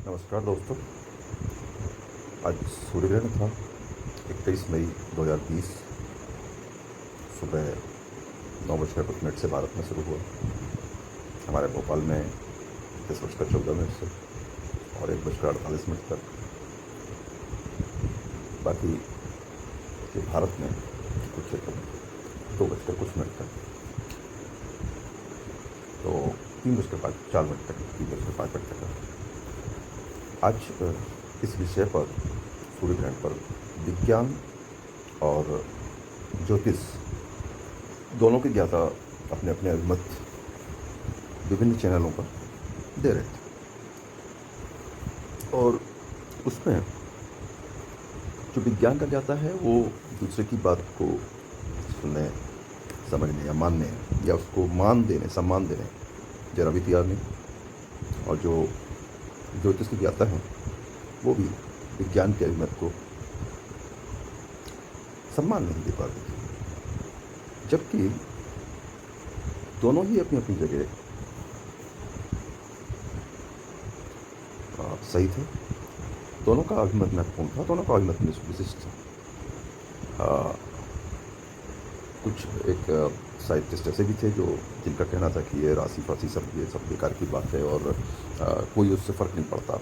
नमस्कार दोस्तों। आज सूर्य ग्रहण था 21 मई 2020 सुबह 9:06 से भारत में शुरू हुआ। हमारे भोपाल में 10:14 से और 1:48 तक, बाकी ये भारत में कुछ क्षेत्रों में 2:00 तक, तो 3:04 तक, 3:05 तक। आज इस विषय पर, सूर्य ग्रहण पर, विज्ञान और ज्योतिष दोनों के ज्ञाता अपने अपने अभिमत विभिन्न चैनलों पर दे रहे थे, और उसमें जो विज्ञान का ज्ञाता है वो दूसरे की बात को सुनने, समझने या मानने या उसको मान देने, सम्मान देने जरा भी तैयार नहीं, और जो ज्योतिष की ज्ञाता है वो भी विज्ञान के अभिमत को सम्मान नहीं दे पाते, जबकि दोनों ही अपनी अपनी जगह सही थे। दोनों का अभिमत महत्वपूर्ण था, दोनों का अभिमत विशिष्ट था। कुछ एक साइंटिस्ट ऐसे भी थे जिनका कहना था कि ये राशि फासी ये सब बेकार की बात है, और कोई उससे फ़र्क नहीं पड़ता।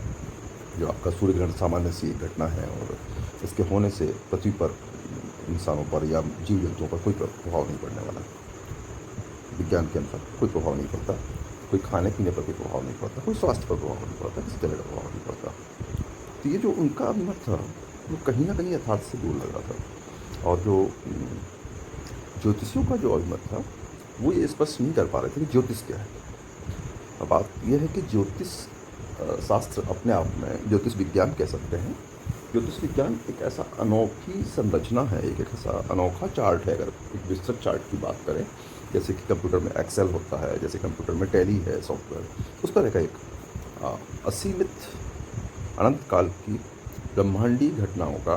जो आपका सूर्य ग्रहण सामान्य सी एक घटना है, और इसके होने से पृथ्वी पर इंसानों पर या जीव जंतुओं पर कोई प्रभाव नहीं पड़ने वाला। विज्ञान के अनुसार कोई प्रभाव नहीं पड़ता, कोई खाने पीने पर कोई प्रभाव नहीं पड़ता, कोई स्वास्थ्य पर प्रभाव नहीं पड़ता, किसी तरह का प्रभाव नहीं पड़ता। तो ये जो उनका अभिमत था वो कहीं ना कहीं यथार्थ से दूर लग रहा था, और जो ज्योतिषियों का जो अभिमत था वो ये स्पष्ट नहीं कर पा रहे थे कि ज्योतिष क्या है। अब बात यह है कि ज्योतिष शास्त्र अपने आप में, ज्योतिष विज्ञान कह सकते हैं, ज्योतिष विज्ञान एक ऐसा अनोखी संरचना है, एक ऐसा अनोखा चार्ट है। अगर एक विस्तृत चार्ट की बात करें, जैसे कि कंप्यूटर में एक्सेल होता है, जैसे कंप्यूटर में टैली है सॉफ्टवेयर, उस तरह का एक असीमित अनंत काल की ब्रह्मांडीय घटनाओं का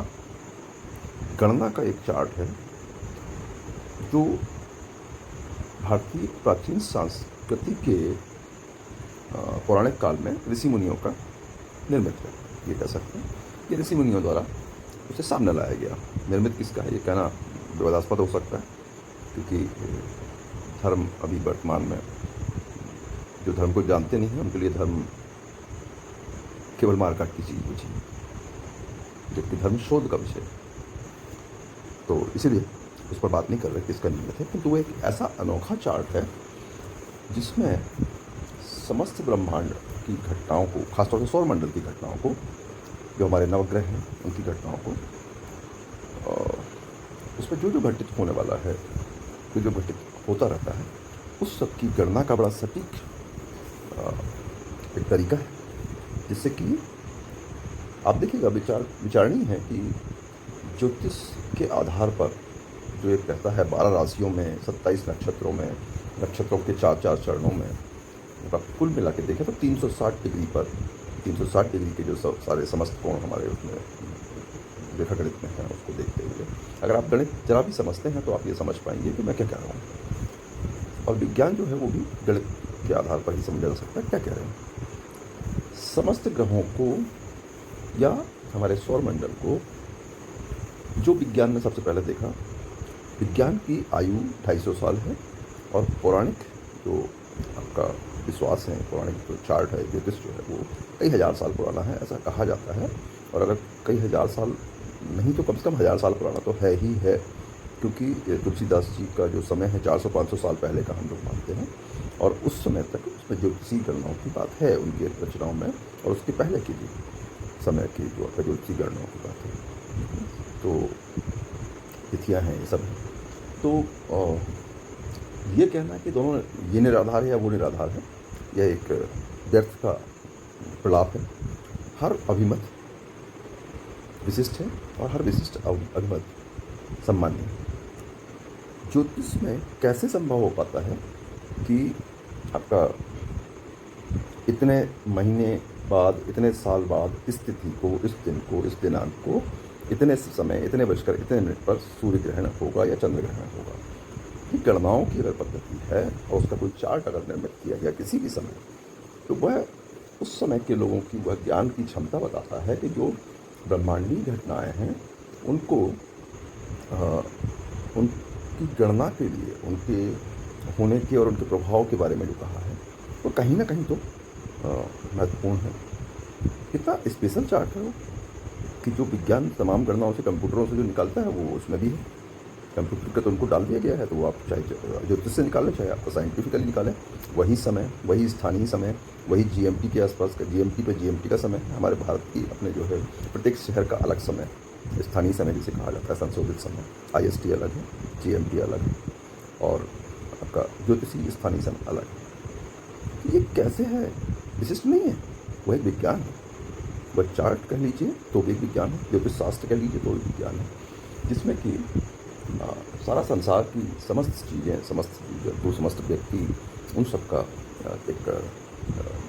गणना का एक चार्ट है, जो भारतीय प्राचीन संस्कृति के पौराणिक काल में ऋषि मुनियों का निर्मित है, ये कह सकते हैं। ये ऋषि मुनियों द्वारा उसे सामने लाया गया। निर्मित किसका है ये कहना विवादास्पद हो सकता है, क्योंकि धर्म अभी वर्तमान में जो धर्म को जानते नहीं हैं उनके लिए धर्म केवल मारकाट की चीज़ बची, जबकि धर्म शोध का विषय। तो इसीलिए उस पर बात नहीं कर रहे किसका निर्मित है, किंतु वो एक ऐसा अनोखा चार्ट है जिसमें समस्त ब्रह्मांड की घटनाओं को, खासतौर से सौरमंडल की घटनाओं को, जो हमारे नवग्रह हैं उनकी घटनाओं को, उसमें जो जो घटित होने वाला है, जो घटित होता रहता है, उस सब की गणना का बड़ा सटीक एक तरीका है, जिससे कि आप देखिएगा विचारणीय है कि ज्योतिष के आधार पर जो एक कहता है 12 राशियों में, 27 नक्षत्रों में, नक्षत्रों के 4-4 चरणों में, अगर कुल मिला के देखें तो 360 डिग्री पर, 360 डिग्री के जो सारे समस्त कोण हमारे उसमें रेखा गणित में हैं, उसको देखते हुए अगर आप गणित जरा भी समझते हैं तो आप ये समझ पाएंगे कि मैं क्या कह रहा हूँ। और विज्ञान जो है वो भी गणित के आधार पर ही समझा जा सकता है क्या कह रहे हैं। समस्त ग्रहों को या हमारे सौरमंडल को जो विज्ञान ने सबसे पहले देखा, विज्ञान की आयु 250 साल है, और पौराणिक जो आपका विश्वास है, पौराणिक जो चार्ट है, ज्योतिष जो है वो कई हज़ार साल पुराना है, ऐसा कहा जाता है। और अगर कई हज़ार साल नहीं तो कम से कम 1000 साल पुराना तो है ही है, क्योंकि तुलसीदास जी का जो समय है 400-500 साल पहले का हम लोग मानते हैं, और उस समय तक उसमें ज्योतिषी गणनाओं की बात है उनकी रचनाओं में, और उसके पहले की भी समय की जो ज्योतिषी गणनाओं की बात है। तो तिथियाँ हैं, ये सब है। तो ये कहना कि दोनों ये निराधार है या वो निराधार है, यह एक व्यर्थ का प्रलाप है। हर अभिमत विशिष्ट है और हर विशिष्ट अभिमत सम्मान्य है। ज्योतिष में कैसे संभव हो पाता है कि आपका इतने महीने बाद, इतने साल बाद इस तिथि को, इस दिन को, इस दिनांक को, इतने समय, इतने बजकर इतने मिनट पर सूर्य ग्रहण होगा या चंद्र ग्रहण होगा। ये गणनाओं की अगर पद्धति है और उसका कोई चार्ट अगर निर्मित किया गया किसी भी समय, तो वह उस समय के लोगों की वह ज्ञान की क्षमता बताता है कि जो ब्रह्मांडीय घटनाएं हैं उनको उनकी गणना के लिए उनके होने के और उनके प्रभाव के बारे में जो कहा है वो कहीं ना कहीं तो महत्वपूर्ण है। कितना स्पेशल चार्ट है वो कि जो विज्ञान तमाम गणनाओं से कंप्यूटरों से जो निकालता है वो उसमें भी है। कंप्यूटर का तो उनको डाल दिया गया है, तो वो आप चाहे ज्योतिष से निकालें चाहे आपका साइंटिफिकली निकालें, वही समय, वही स्थानीय समय, वही जीएमटी के आसपास का जीएमटी का समय है। हमारे भारत की अपने जो है प्रत्येक शहर का अलग समय, स्थानीय समय जिसे कहा जाता है, संशोधित समय, IST अलग है, GMT अलग है और आपका ज्योतिषीय स्थानीय समय अलग है। ये कैसे है? विशिष्ट नहीं है, वह एक विज्ञान है। वह चार्ट कह लीजिए तो भी एक विज्ञान है, ज्योतिष शास्त्र कह लीजिए तो भी विज्ञान है, जिसमें कि सारा संसार की समस्त चीज़ें, समस्त व्यक्ति, उन सबका एक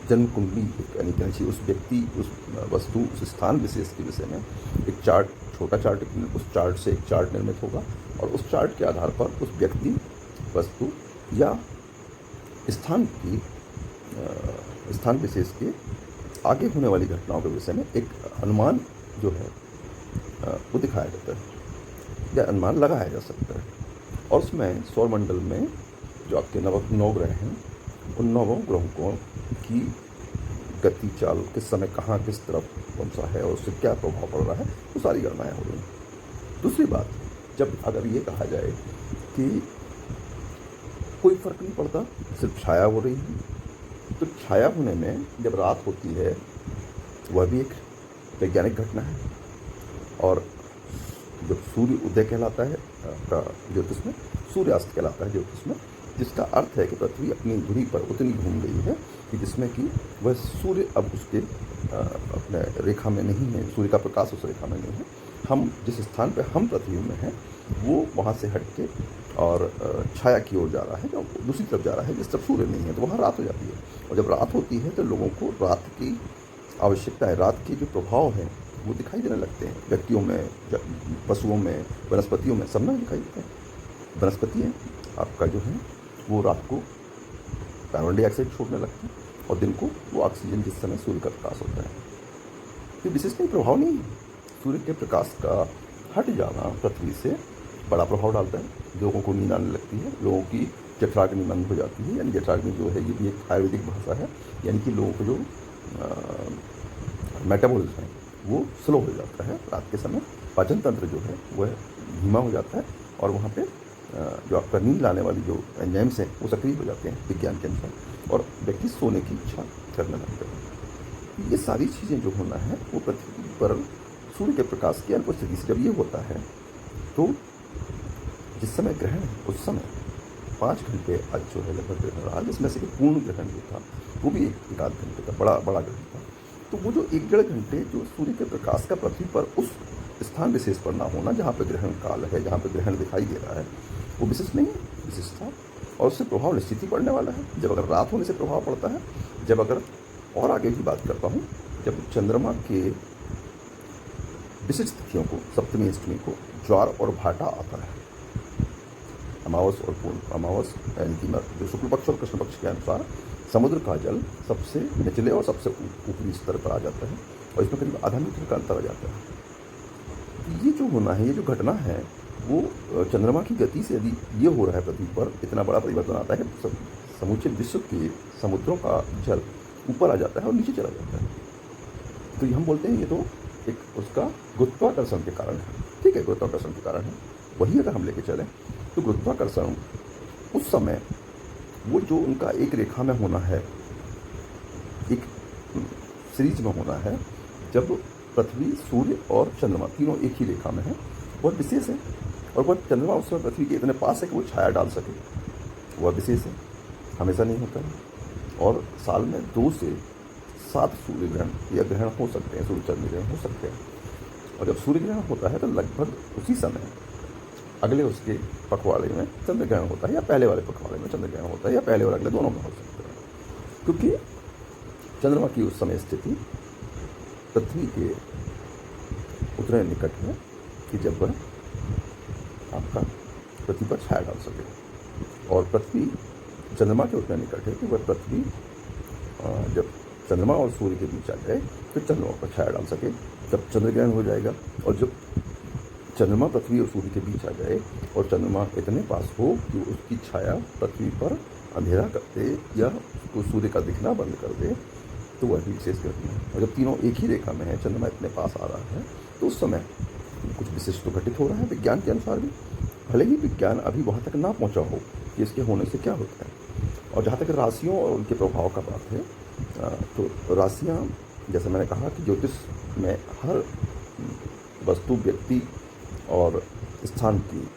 जन्म कुंडली, यानी कह लीजिए उस व्यक्ति, उस वस्तु, उस स्थान विशेष के विषय में एक चार्ट, छोटा चार्ट, उस चार्ट से एक चार्ट निर्मित होगा और उस चार्ट के आधार पर उस व्यक्ति, वस्तु या स्थान विशेष के आगे होने वाली घटनाओं के विषय में एक अनुमान जो है वो दिखाया जाता है या अनुमान लगाया जा सकता है। और उसमें सौरमंडल में जो आपके नौ ग्रह हैं, उन 9 ग्रहों की गति, चाल, किस समय कहाँ किस तरफ कौन सा है और उससे क्या प्रभाव पड़ रहा है, वो सारी गणनाएँ हो रही हैं। दूसरी बात, जब अगर ये कहा जाए कि कोई फर्क नहीं पड़ता, सिर्फ छाया हो रही है, तो छाया होने में जब रात होती है वह भी एक वैज्ञानिक घटना है। और जब सूर्य उदय कहलाता है आपका ज्योतिष में, सूर्यास्त कहलाता है ज्योतिष में, जिसका अर्थ है कि पृथ्वी अपनी धुरी पर उतनी घूम गई है कि जिसमें कि वह सूर्य अब उसके अपने रेखा में नहीं है, सूर्य का प्रकाश उस रेखा में नहीं है। हम जिस स्थान पर हम पृथ्वी में हैं वो वहाँ से हट के और छाया की ओर जा रहा है, जो दूसरी तरफ जा रहा है जिस तरफ सूर्य नहीं है, तो वहाँ रात हो जाती है। और जब रात होती है तो लोगों को रात की आवश्यकता है, रात के जो प्रभाव हैं वो दिखाई देने लगते हैं, व्यक्तियों में, पशुओं में, वनस्पतियों में, सब में दिखाई देते हैं। वनस्पतियाँ आपका जो है वो रात को कार्बन डाइऑक्साइड छोड़ने लगती है और दिन को वो ऑक्सीजन, जिस समय सूर्य का प्रकाश होता है। ये विशेष कोई प्रभाव नहीं है। सूर्य के प्रकाश का हट जाना पृथ्वी से बड़ा प्रभाव डालता है, लोगों को नींद आने लगती है, लोगों की जठराग्नि बंद हो जाती है। यानी जठराग्नि जो है ये भी एक आयुर्वेदिक भाषा है, यानी कि लोगों को जो मेटाबॉलिज्म है वो स्लो हो जाता है रात के समय, पाचन तंत्र जो है वह धीमा हो जाता है और वहाँ पे जो आपका नींद लाने वाली जो एंजाइम्स हैं वो सक्रिय हो जाते हैं विज्ञान के अनुसार, और व्यक्ति सोने की इच्छा करने लगता है। ये सारी चीज़ें जो होना है वो पृथ्वी पर सूर्य के प्रकाश की अनुपस्थिति से जब ये होता है तो जिस समय ग्रहण है उस समय 5 घंटे आज जो है लगभग ग्रहण रहा, जिसमें से पूर्ण ग्रहण जो था वो भी एक आध घंटे का बड़ा ग्रहण था। तो वो जो 1-1.5 घंटे जो सूर्य के प्रकाश का पृथ्वी पर उस स्थान विशेष पर ना होना जहाँ पर ग्रहण काल है, जहाँ पर ग्रहण दिखाई दे रहा है, वो विशेष नहीं है, विशेष था। और उससे प्रभाव निश्चित ही पड़ने वाला है। जब अगर रात होने से प्रभाव पड़ता है, जब अगर और आगे की बात करता हूँ, जब चंद्रमा के विशिष्ट तिथियों को, सप्तमी अष्टमी को ज्वार और भाटा आता है, अमावस और पूर्ण अमावस, यानी कि जो शुक्ल पक्ष और कृष्ण पक्ष के अनुसार समुद्र का जल सबसे निचले और सबसे ऊपरी स्तर पर आ जाता है और इसमें करीब आधा मीटर का अंतर आ जाता है। तो ये जो होना है, ये जो घटना है, वो चंद्रमा की गति से यदि ये हो रहा है पृथ्वी पर, इतना बड़ा परिवर्तन आता है कि समूचे विश्व के समुद्रों का जल ऊपर आ जाता है और नीचे चला जाता है। तो ये हम बोलते हैं ये तो एक उसका गुरुत्वाकर्षण के कारण है। ठीक है, गुरुत्वाकर्षण के कारण है। वही अगर हम लेके चलें तो गुरुत्वाकर्षण उस समय वो जो उनका एक रेखा में होना है, एक सीरीज में होना है, जब पृथ्वी, सूर्य और चंद्रमा तीनों एक ही रेखा में है, बहुत विशेष है। और वह चंद्रमा उस समय पृथ्वी के इतने पास है कि वो छाया डाल सके, वह विशेष है, हमेशा नहीं होता है। और साल में 2 से 7 सूर्य ग्रहण या ग्रहण हो सकते हैं, सूर्य चंद्र ग्रहण हो सकते हैं। और जब सूर्य ग्रहण होता है तो लगभग उसी समय अगले उसके पखवाड़े में चंद्र ग्रहण होता है, या पहले वाले पखवाड़े में चंद्र ग्रहण होता है, या पहले और अगले दोनों में हो सकता है। क्योंकि चंद्रमा की उस समय स्थिति पृथ्वी के उतने निकट है कि जब वह आपका पृथ्वी पर छाया डाल सके, और पृथ्वी चंद्रमा के उतने निकट है कि वह पृथ्वी जब चंद्रमा और सूर्य के बीच आ जाए तो चंद्रमा पर छाया डाल सके, तब चंद्र ग्रहण हो जाएगा। और जब चंद्रमा पृथ्वी और सूर्य के बीच आ जाए और चंद्रमा इतने पास हो कि उसकी छाया पृथ्वी पर अंधेरा कर दे या उसको सूर्य का दिखना बंद कर दे, तो वह भी विशेष घटना है। और जब तीनों एक ही रेखा में है, चंद्रमा इतने पास आ रहा है, तो उस समय कुछ विशिष्ट तो घटित हो रहा है विज्ञान के अनुसार भी, भले ही विज्ञान अभी वहाँ तक ना पहुँचा हो कि इसके होने से क्या होता है। और जहाँ तक राशियों और उनके प्रभाव का बात है, तो राशियाँ, जैसे मैंने कहा कि ज्योतिष में हर वस्तु, व्यक्ति और स्थान की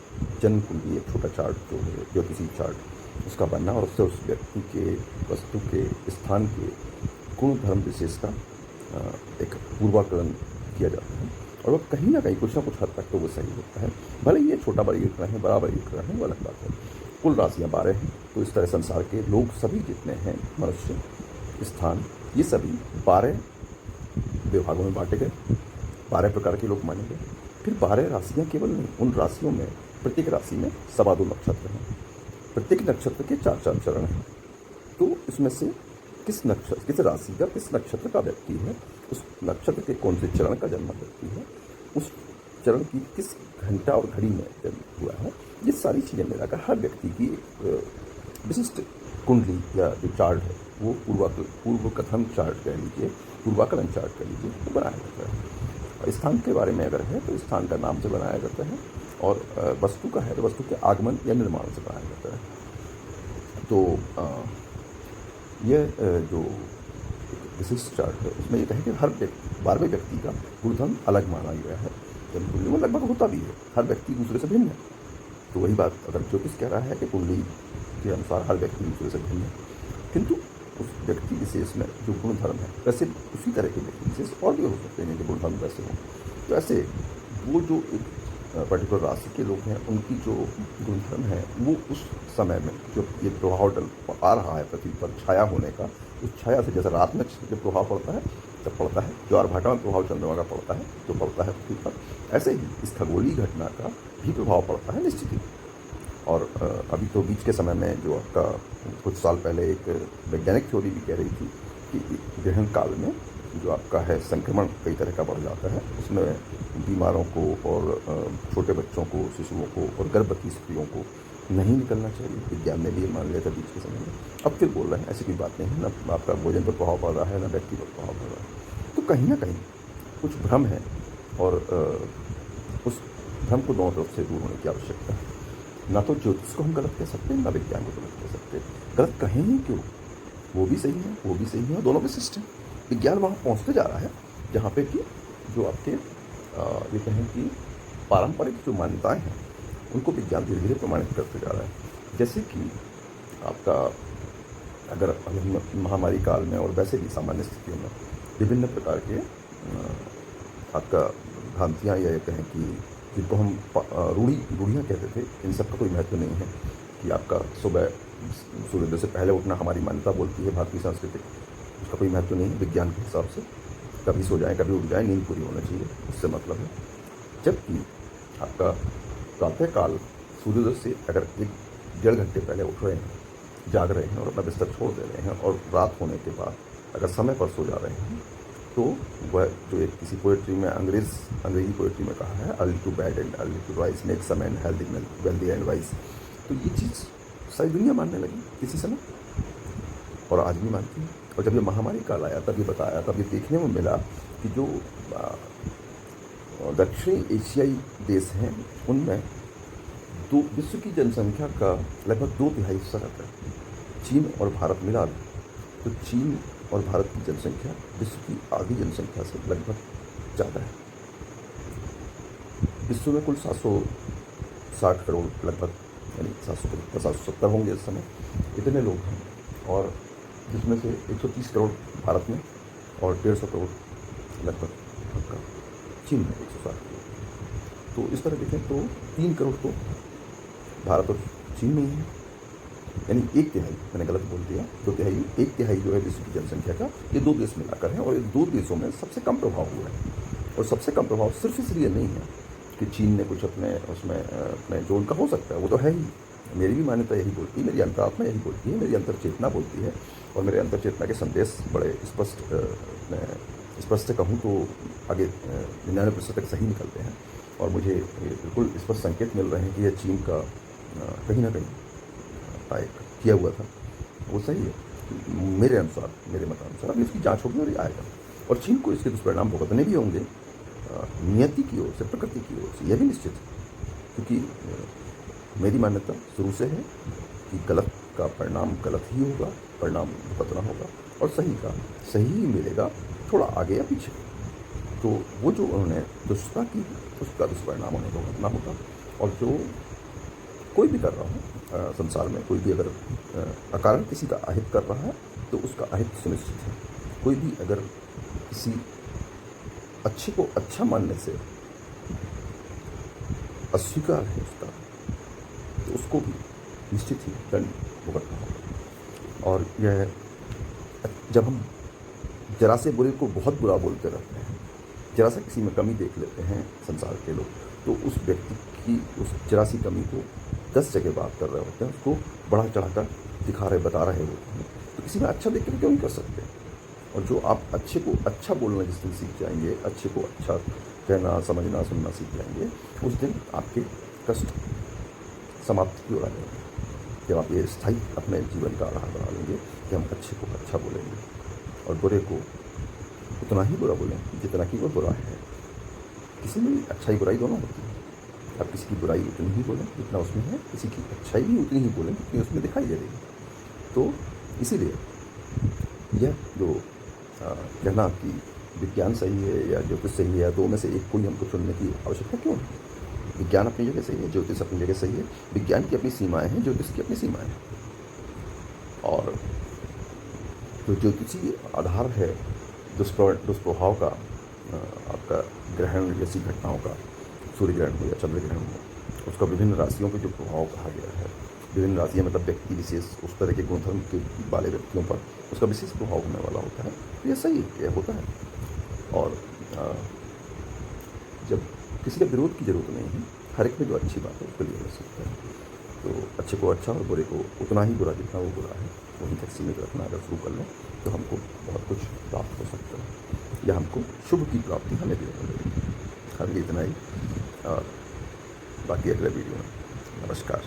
जन्म कुंडली, एक छोटा चार्ट जो है ज्योतिषी चार्ट, उसका बनना और उससे उस व्यक्ति के, वस्तु के, स्थान के गुण धर्म विशेष का एक पूर्वाकलन किया जाता है। और वह कहीं ना कहीं कुछ ना कुछ हद तक तो वो सही होता है, भले ही ये छोटा वर्गीकरण है, बड़ा वर्गीकरण है, वो अलग बात है। कुल राशियाँ 12 हैं, तो इस तरह संसार के लोग सभी जितने हैं, मनुष्य, स्थान, ये सभी 12 विभागों में बांटे गए, 12 प्रकार के लोग माने गए। फिर 12 राशियाँ केवल नहीं, उन राशियों में प्रत्येक राशि में 2.25 नक्षत्र हैं, प्रत्येक नक्षत्र के 4-4 चरण हैं। तो इसमें से किस नक्षत्र, किस राशि का, किस नक्षत्र का व्यक्ति है, उस नक्षत्र के कौन से चरण का जन्म व्यक्ति है, उस चरण की किस घंटा और घड़ी में जन्म हुआ है, ये सारी चीज़ें मिलाकर हर व्यक्ति की एक विशिष्ट कुंडली या जो चार्ट है, वो पूर्व कथन चार्ट कह लीजिए, पूर्वाकलन चार्ट कह लीजिए, वो बनाया जाता है। स्थान के बारे में अगर है तो स्थान का नाम से बनाया जाता है, और वस्तु का है तो वस्तु के आगमन या निर्माण से बनाया जाता है। तो यह जो विशिष्ट चार्ट है, उसमें ये कहें कि हर 12वें व्यक्ति का गुणधर्म अलग माना गया है। कुंडली में लगभग होता भी है, हर व्यक्ति दूसरे से भिन्न है। तो वही बात अगर ज्योतिष कह रहा है कि कुंडली के अनुसार हर व्यक्ति दूसरे से भिन्न है, किंतु उस व्यक्ति विशेष में जो गुणधर्म है, वैसे उसी तरह के व्यक्ति विशेष और भी हो सकते हैं कि गुणधर्म वैसे हों। तो ऐसे वो जो एक पर्टिकुलर राशि के लोग हैं, उनकी जो गुणधर्म है, वो उस समय में जो ये प्रभाव आ रहा है पृथ्वी पर छाया होने का, उस छाया से जैसे रात में जब प्रभाव पड़ता है तब पड़ता है, ज्वार भाटा में प्रभाव चंद्रमा का पड़ता है तो पड़ता है पृथ्वी पर, ऐसे ही इस खगोलीय घटना का भी प्रभाव पड़ता है निश्चित ही। और अभी तो बीच के समय में जो आपका कुछ साल पहले एक वैज्ञानिक थ्योरी भी कह रही थी कि ग्रहण काल में जो आपका है संक्रमण कई तरह का बढ़ जाता है, उसमें बीमारों को और छोटे बच्चों को, शिशुओं को और गर्भवती स्त्रियों को नहीं निकलना चाहिए। विज्ञान ने भी ये मान लिया था बीच के समय में, अब फिर बोल रहे हैं ऐसी कोई बात नहीं है, ना आपका भोजन पर प्रभाव पड़ रहा है, ना व्यक्ति पर प्रभाव पड़ रहा है। तो कहीं ना कहीं कुछ भ्रम है, और उस भ्रम को दोनों तरफ से दूर होने की आवश्यकता है। ना तो ज्योतिष को हम गलत कह सकते हैं, ना विज्ञान को गलत कह सकते। गलत कहें ही क्यों, वो भी सही है, वो भी सही है, और दोनों विशिष्ट हैं। विज्ञान वहाँ पहुँचते जा रहा है जहाँ पे कि जो आपके ये कहें कि पारंपरिक जो मान्यताएं हैं, उनको विज्ञान धीरे धीरे प्रमाणित करते जा रहा है। जैसे कि आपका अगर महामारी काल में और वैसे भी सामान्य स्थितियों में विभिन्न प्रकार के आपका भ्रांतियाँ, या ये कहें कि जिनको हम रूढ़ियाँ कहते थे, इन सब का कोई महत्व नहीं है। कि आपका सुबह सूर्योदय से पहले उठना हमारी मान्यता बोलती है भारतीय संस्कृति, उसका कोई महत्व नहीं है विज्ञान के हिसाब से। कभी सो जाए कभी उठ जाए, नींद पूरी होना चाहिए, उससे मतलब है। जबकि आपका प्रातःकाल सूर्योदय से अगर 1-1.5 घंटे पहले उठ रहे हैं, जाग रहे हैं और अपना बिस्तर छोड़ दे रहे हैं, और रात होने के बाद अगर समय पर सो जा रहे हैं, तो वह जो एक किसी पोएट्री में अंग्रेजी पोएट्री में कहा है, early to bed and early to rise makes a man healthy wealthy and wise. तो ये चीज़ सारी दुनिया मानने लगी किसी समय, और आज भी मानती है। और जब ये महामारी काल आया तब ये बताया, तब ये देखने में मिला कि जो दक्षिण एशियाई देश हैं, उनमें विश्व की जनसंख्या का लगभग 2/3 हिस्सा रहता है। चीन और भारत मिला तो चीन और भारत की जनसंख्या विश्व की आधी जनसंख्या से लगभग ज़्यादा है। विश्व में कुल 760 करोड़ लगभग, यानी 770 होंगे इस समय, इतने लोग हैं। और जिसमें से 130 करोड़ भारत में और 150 करोड़ लगभग आपका चीन में, 160 करोड़। तो इस तरह देखें तो 3 करोड़ तो भारत और चीन में ही है, यानी 1/3, मैंने गलत बोल दिया, 2/3, 1/3 जो है विश्व की जनसंख्या का, ये 2 देश मिलाकर है। और इन 2 देशों में सबसे कम प्रभाव हुआ है। और सबसे कम प्रभाव सिर्फ इसलिए नहीं है कि चीन ने कुछ अपने उसमें अपने जो उनका हो सकता है वो तो है ही, मेरी भी मान्यता यही बोलती है, मेरी अंतरात्मा यही बोलती है, मेरी अंतर चेतना बोलती है, और मेरे अंतर चेतना के संदेश बड़े स्पष्ट, मैं स्पष्ट से कहूँ तो आगे 99% तक सही निकलते हैं। और मुझे ये बिल्कुल स्पष्ट संकेत मिल रहे हैं कि यह चीन का कहीं ना कहीं किया हुआ था, वो सही है मेरे अनुसार, मेरे मतानुसार। अभी इसकी जांच होगी और ये आएगा, और चीन को इसके दुष्परिणाम भुगतने भी होंगे, नियति की ओर से, प्रकृति की ओर से, यह भी निश्चित है। क्योंकि मेरी मान्यता शुरू से है कि गलत का परिणाम गलत ही होगा, परिणाम भुगतना होगा, और सही का सही ही मिलेगा, थोड़ा आगे या पीछे। तो वो जो उन्होंने दुष्टता की, उसका दुष्परिणाम उन्हें भुगतना होगा। और जो कोई भी कर रहा हो संसार में, कोई भी अगर अकारण किसी का अहित कर रहा है तो उसका अहित सुनिश्चित है। कोई भी अगर किसी अच्छे को अच्छा मानने से अस्वीकार है उसका, तो उसको भी निश्चित ही दंड भुगतना होगा। और यह जब हम जरा से बुरे को बहुत बुरा बोलते रहते हैं, जरा सा किसी में कमी देख लेते हैं संसार के लोग, तो उस व्यक्ति की उस जरा सी कमी को 10 जगह बात कर रहे होते हैं, उसको बढ़ा चढ़ाकर दिखा रहे, बता रहे होते हैं। तो किसी में अच्छा देख कर क्यों नहीं कर सकते? और जो आप अच्छे को अच्छा बोलना जिस दिन सीख जाएंगे, अच्छे को अच्छा कहना, समझना, सुनना सीख जाएंगे, उस दिन आपके कष्ट समाप्ति की ओर आ जाएंगे। जब आप ये स्थायी अपने जीवन का आधार बना लेंगे कि हम अच्छे को अच्छा बोलेंगे और बुरे को उतना ही बुरा बोलें जितना कि वो बुरा है। किसी में भी अच्छाई बुराई दोनों होती है। आप किसी की बुराई उतनी ही बोलें जितना उसमें है, किसी की अच्छाई भी उतनी ही बोलें जितनी उसमें दिखाई दे रही है। तो इसीलिए यह जो कहना कि विज्ञान सही है या ज्योतिष सही है, या दो में से एक कोई हमको चुनने की आवश्यकता क्यों है? विज्ञान अपनी जगह सही है, ज्योतिष अपनी जगह सही है। विज्ञान की अपनी सीमाएं हैं, ज्योतिष की अपनी सीमाएं हैं। और जो ज्योतिषीय आधार है दुष्प्रभाव का, आपका ग्रहण जैसी घटनाओं का, सूर्य ग्रहण हो या चंद्र ग्रहण हो, उसका विभिन्न राशियों पे जो प्रभाव कहा गया है, विभिन्न राशियाँ मतलब व्यक्ति विशेष, उस तरह के गुणधर्म के वाले व्यक्तियों पर उसका विशेष प्रभाव होने वाला होता है। तो यह सही है, होता है। और जब किसी का विरोध की जरूरत नहीं है, हर एक में जो अच्छी बात है उसके लिए हो सकता है। तो अच्छे को अच्छा और बुरे को उतना ही बुरा जितना वो बुरा है, वहीं तक सीमित रखना अगर शुरू कर लें तो हमको बहुत कुछ प्राप्त हो सकता है, या हमको शुभ की प्राप्ति हमें भी हो जाएगी। अभी इतना ही, और बाकी अगले वीडियो में। नमस्कार।